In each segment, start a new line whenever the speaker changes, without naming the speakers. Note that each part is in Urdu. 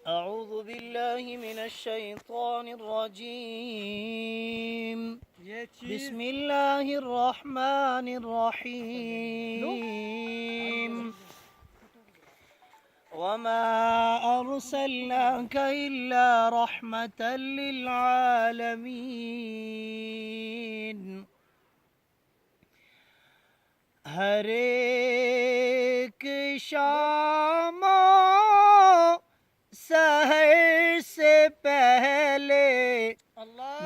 أعوذ بالله من الشيطان الرجيم بسم الله الرحمن الرحيم وما أرسلناك إلا رحمة للعالمين ہر ایک شام سحر سے پہلے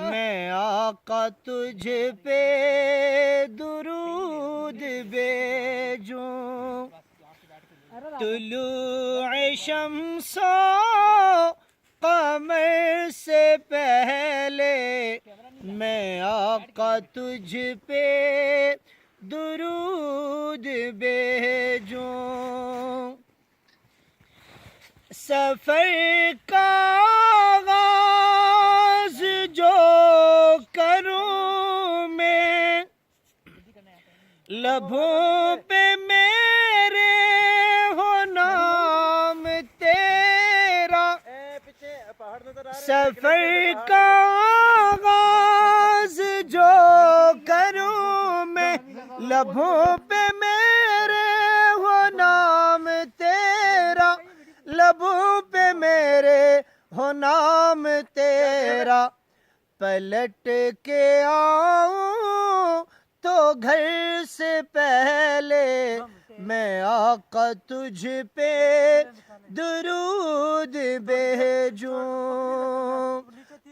میں آقا تجھ پہ درود بھیجوں طلوع شمس و قمر سے پہلے میں آقا تجھ پہ درود بھیجوں سفر کا آغاز جو کروں میں لبوں پہ میرے ہو نام تیرا سفر کا آغاز جو کروں میں لبوں پہ میرے ہو نام تیرا لبوں پہ میرے ہو نام تیرا پلٹ کے آؤں تو گھر سے پہلے میں آقا تجھ پہ درود بھیجوں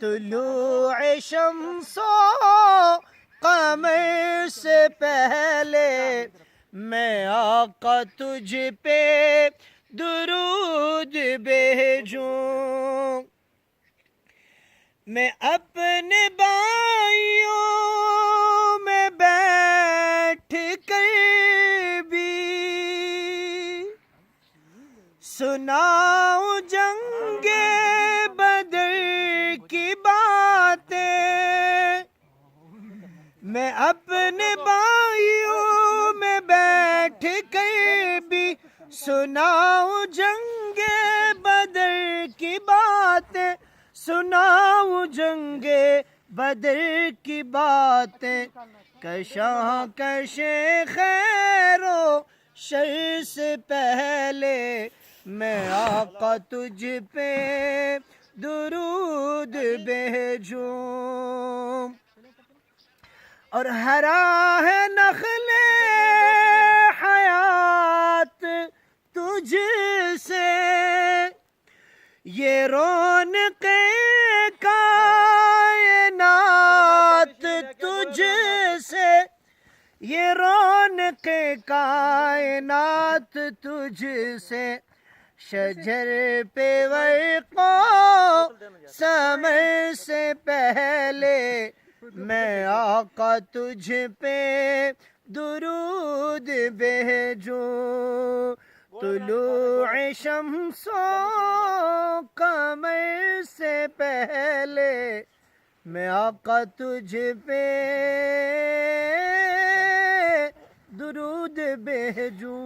طلوع شمس و قمر سے پہلے میں آقا تجھ پہ درود بھیجوں میں اپنے بائیوں میں بیٹھ کر بھی سناؤں جنگ بدر کی باتیں میں اپنے بائیوں میں بیٹھ کر بھی سناؤں جنگ بدر کی باتیں سناؤں جنگ بدر کی باتیں کشاں کش خیر و شر سے پہلے میں آقا تجھ پہ درود بھیجوں اور ہرا ہے نخل حیات تجھ سے یہ رونق کائنات تجھ سے یہ رونق کائنات تجھ سے شجر پہ ورق و ثمر سے پہلے میں آقا تجھ پہ درود بھیجوں طلوع شمس و قمر سے پہلے میں آقا تجھ پہ درود بھیجوں